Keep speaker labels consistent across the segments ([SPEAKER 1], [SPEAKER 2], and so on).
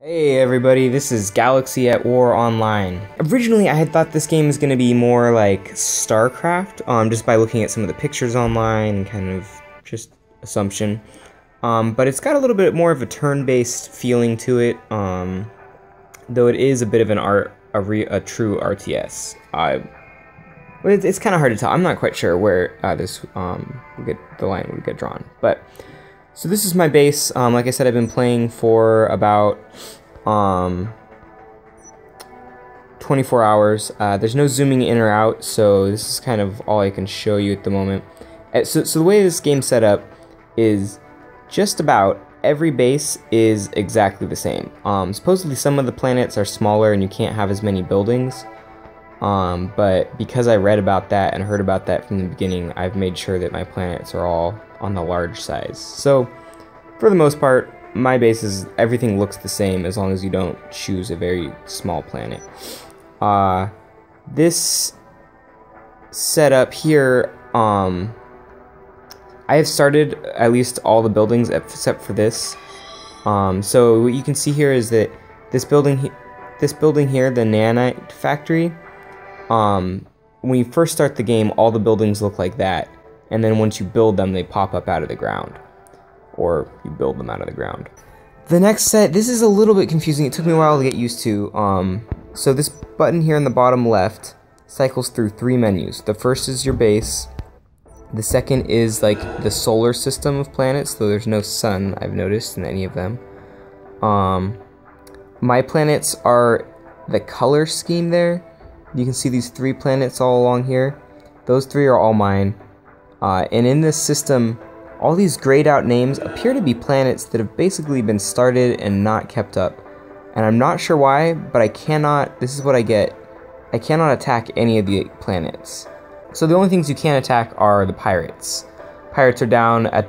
[SPEAKER 1] Hey everybody, this is Galaxy at War Online. Originally I had thought this game was going to be more like StarCraft, just by looking at some of the pictures online and kind of just assumption. But it's got a little bit more of a turn-based feeling to it, though it is a bit of a true RTS. It's kind of hard to tell. I'm not quite sure where the line would get drawn, but. So this is my base. Like I said, I've been playing for about 24 hours. There's no zooming in or out, so this is kind of all I can show you at the moment. So the way this game's set up is just about every base is exactly the same. Supposedly some of the planets are smaller and you can't have as many buildings. But because I read about that and heard about that from the beginning, I've made sure that my planets are all on the large size. So, for the most part, my bases, everything looks the same as long as you don't choose a very small planet. This setup here, I have started at least all the buildings except for this. So what you can see here is that this building here, the nanite factory, when you first start the game, all the buildings look like that. And then once you build them, they pop up out of the ground. Or you build them out of the ground. The next set, this is a little bit confusing. It took me a while to get used to. So this button here in the bottom left cycles through 3 menus. The first is your base. The second is like the solar system of planets, though there's no sun, I've noticed, in any of them. My planets are the color scheme there. You can see these 3 planets all along here. Those 3 are all mine. And in this system, all these grayed out names appear to be planets that have basically been started and not kept up. And I'm not sure why, but I cannot, this is what I get, I cannot attack any of the planets. So the only things you can attack are the pirates. Pirates are down at,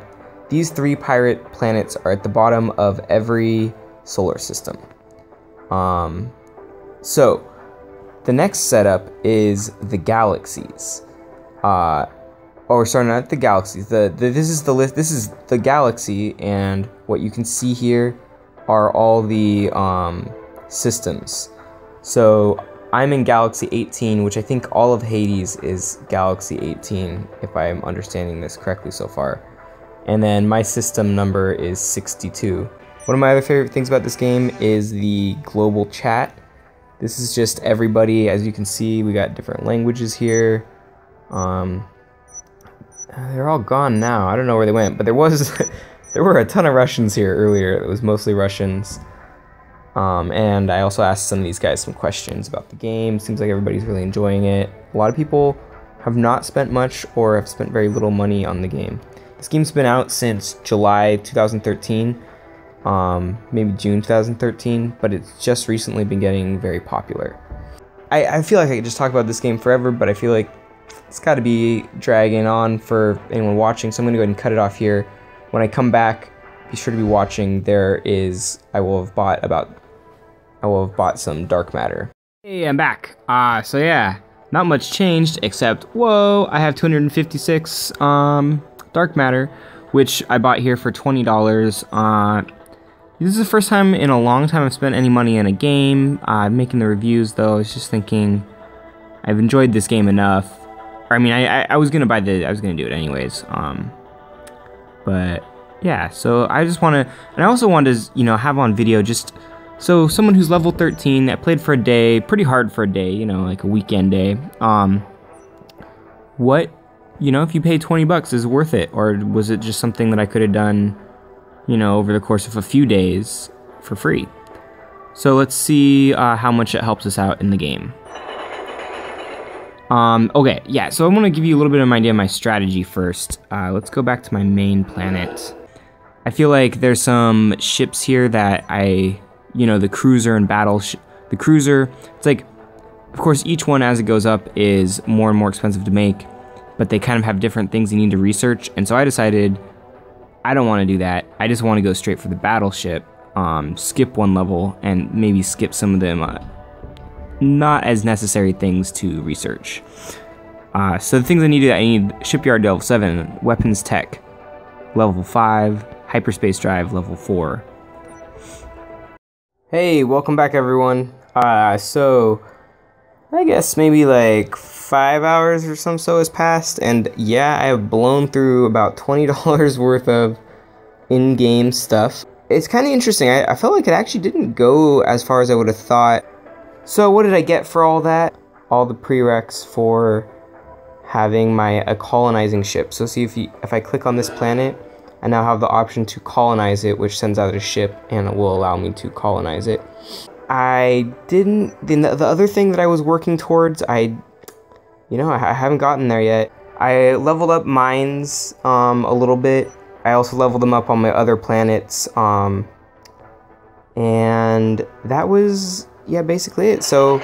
[SPEAKER 1] these 3 pirate planets are at the bottom of every solar system. So, the next setup is the galaxies. Or sorry, not the galaxies. This is the list. This is the galaxy, and what you can see here are all the systems. So I'm in Galaxy 18, which I think all of Hades is Galaxy 18, if I'm understanding this correctly so far. And then my system number is 62. One of my other favorite things about this game is the global chat. This is just everybody. As you can see, we got different languages here. They're all gone now. I don't know where they went, but there were a ton of Russians here earlier. It was mostly Russians. And I also asked some of these guys some questions about the game. Seems like everybody's really enjoying it. A lot of people have not spent much or have spent very little money on the game. This game's been out since July 2013, maybe June 2013, but it's just recently been getting very popular. I feel like I could just talk about this game forever, but I feel like it's got to be dragging on for anyone watching, so I'm going to go ahead and cut it off here. When I come back, be sure to be watching. I will have bought some dark matter. Hey, I'm back. So yeah, not much changed except, whoa, I have 256 dark matter, which I bought here for $20. This is the first time in a long time I've spent any money in a game. Making the reviews though, I was just thinking I've enjoyed this game enough. I mean, I was gonna do it anyways. But yeah, so I just wanna, and I also wanted to, you know, have on video just so someone who's level 13 that played for a day, pretty hard for a day, you know, like a weekend day. What, you know, if you pay 20 bucks is worth it, or was it just something that I could have done, you know, over the course of a few days for free? So let's see how much it helps us out in the game. Okay, yeah, so I'm going to give you a little bit of an idea of my strategy first. Let's go back to my main planet. I feel like there's some ships here that you know, the cruiser and the cruiser, it's like, of course, each one as it goes up is more and more expensive to make, but they kind of have different things you need to research, and so I decided I don't want to do that. I just want to go straight for the battleship, skip one level, and maybe skip some of them not as necessary things to research. So the things I need shipyard level 7, weapons tech level 5, hyperspace drive level 4. Hey, welcome back everyone. So I guess maybe like 5 hours or so has passed, and yeah, I have blown through about $20 worth of in-game stuff. It's kind of interesting. I felt like it actually didn't go as far as I would have thought. So what did I get for all that? All the prereqs for having a colonizing ship. So see, if I click on this planet, I now have the option to colonize it, which sends out a ship and it will allow me to colonize it. The other thing that I was working towards, I haven't gotten there yet. I leveled up mines a little bit. I also leveled them up on my other planets, and that was, yeah, basically it. So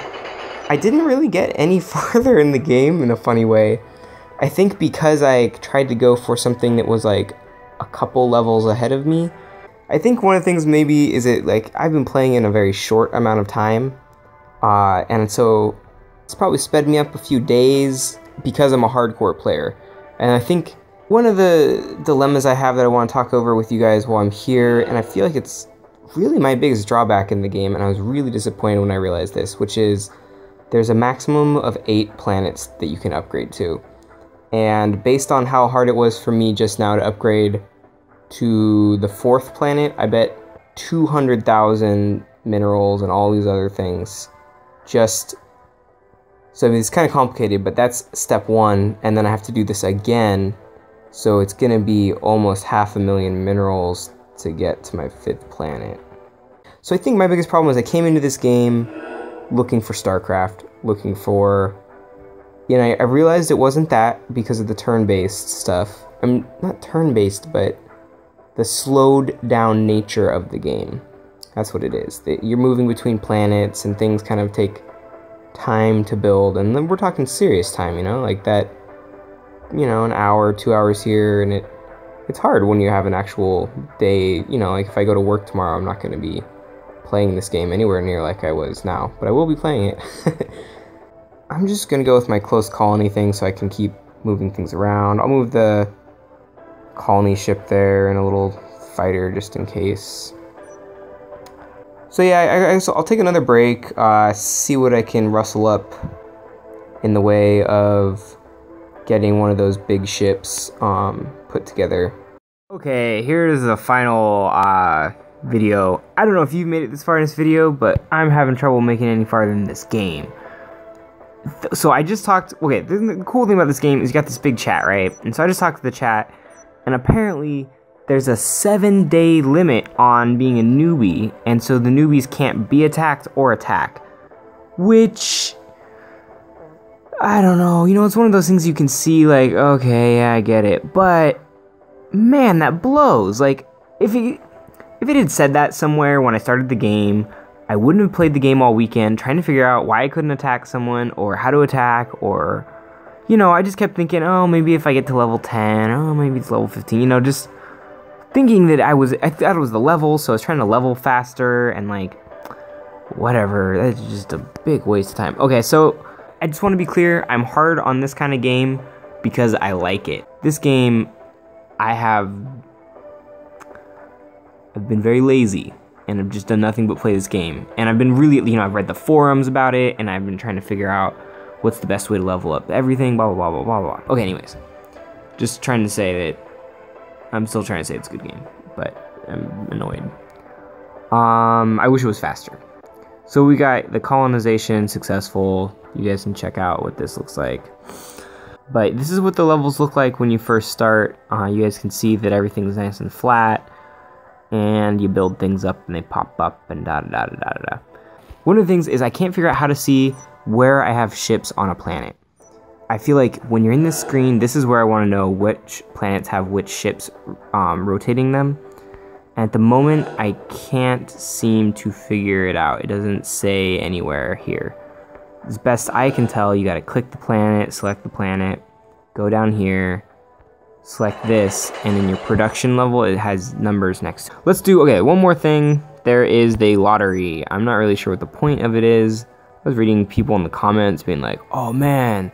[SPEAKER 1] I didn't really get any farther in the game in a funny way. I think because I tried to go for something that was like a couple levels ahead of me. I think one of the things maybe is I've been playing in a very short amount of time, and so it's probably sped me up a few days because I'm a hardcore player. And I think one of the dilemmas I have that I want to talk over with you guys while I'm here, and I feel like it's really my biggest drawback in the game, and I was really disappointed when I realized this, which is there's a maximum of 8 planets that you can upgrade to. And based on how hard it was for me just now to upgrade to the 4th planet, I bet 200,000 minerals and all these other things. So I mean, it's kind of complicated, but that's step 1, and then I have to do this again. So it's gonna be almost 500,000 minerals to get to my 5th planet. So I think my biggest problem is I came into this game looking for StarCraft, looking for, I realized it wasn't that because of the turn-based stuff. Not turn-based, but the slowed down nature of the game. That's what it is. You're moving between planets and things kind of take time to build, and then we're talking serious time, like that, an hour, 2 hours here, and it's hard when you have an actual day, like if I go to work tomorrow, I'm not going to be playing this game anywhere near like I was now, but I will be playing it. I'm just going to go with my close colony thing so I can keep moving things around. I'll move the colony ship there and a little fighter just in case. So yeah, I'll take another break, see what I can rustle up in the way of getting one of those big ships put together. Okay, here's the final video. I don't know if you've made it this far in this video, but I'm having trouble making it any farther in this game. So I just talked, okay, the cool thing about this game is you got this big chat, right? And so I just talked to the chat, and apparently there's a 7-day limit on being a newbie, and so the newbies can't be attacked or attack. Which, I don't know, it's one of those things you can see like, okay, yeah, I get it. But, man, that blows. Like, if it had said that somewhere when I started the game, I wouldn't have played the game all weekend trying to figure out why I couldn't attack someone or how to attack, or, I just kept thinking, oh, maybe if I get to level 10, oh, maybe it's level 15, just thinking that I thought it was the level, so I was trying to level faster, and like, whatever, that's just a big waste of time. Okay, so I just want to be clear, I'm hard on this kind of game because I like it. This game, I've been very lazy, and I've just done nothing but play this game. And I've been really, I've read the forums about it, and I've been trying to figure out what's the best way to level up everything, blah, blah, blah, blah, blah, blah. Okay, anyways. Just trying to say that, I'm still trying to say it's a good game, but I'm annoyed. I wish it was faster. So we got the colonization successful. You guys can check out what this looks like. But this is what the levels look like when you first start. You guys can see that everything's nice and flat, and you build things up and they pop up and da da da da da da. One of the things is I can't figure out how to see where I have ships on a planet. I feel like when you're in this screen, this is where I want to know which planets have which ships rotating them. And at the moment, I can't seem to figure it out. It doesn't say anywhere here. As best I can tell, you gotta click the planet, select the planet, go down here, select this, and in your production level, it has numbers next to it. Let's do, okay, one more thing. There is the lottery. I'm not really sure what the point of it is. I was reading people in the comments being like, oh man,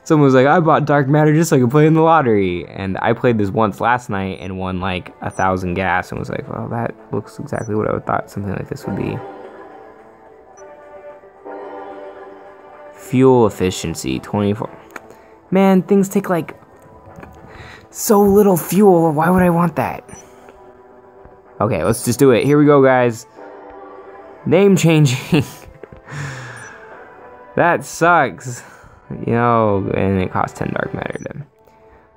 [SPEAKER 1] Someone was like, I bought dark matter just so I could play in the lottery. And I played this once last night and won like 1,000 gas and was like, well, that looks exactly what I would thought something like this would be. Fuel efficiency, 24. Man, things take like so little fuel. Why would I want that? Okay, let's just do it. Here we go, guys. Name changing. That sucks. You know, and it costs 10 dark matter to.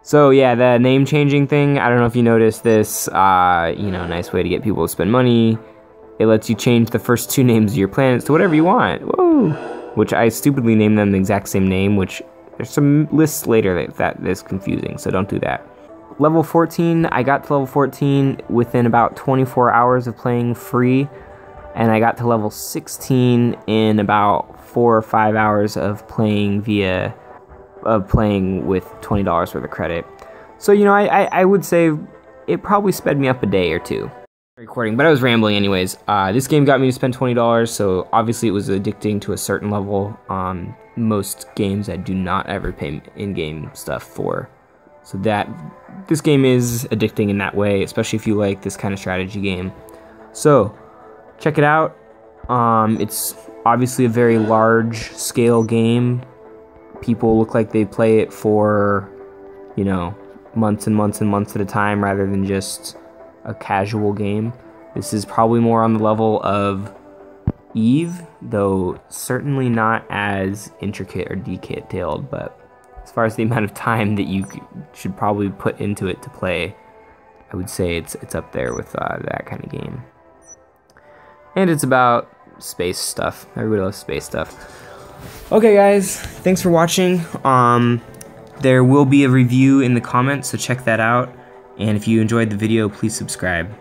[SPEAKER 1] So yeah, the name changing thing, I don't know if you noticed this, you know, nice way to get people to spend money. It lets you change the first 2 names of your planets to whatever you want. Whoa! Which I stupidly named them the exact same name, which there's some lists later that is confusing, so don't do that. Level 14, I got to level 14 within about 24 hours of playing free, and I got to level 16 in about 4 or 5 hours of playing with $20 worth of credit. So, you know, I would say it probably sped me up a day or two. Recording, but I was rambling anyways. This game got me to spend $20, so obviously it was addicting to a certain level. Most games I do not ever pay in-game stuff for. So this game is addicting in that way, especially if you like this kind of strategy game. So, check it out. It's obviously a very large-scale game. People look like they play it for, you know, months and months and months at a time rather than just a casual game. This is probably more on the level of Eve, though certainly not as intricate or detailed, but as far as the amount of time that you should probably put into it to play, I would say it's up there with that kind of game. And it's about space stuff. Everybody loves space stuff. Okay guys, thanks for watching. There will be a review in the comments, so check that out. And if you enjoyed the video, please subscribe.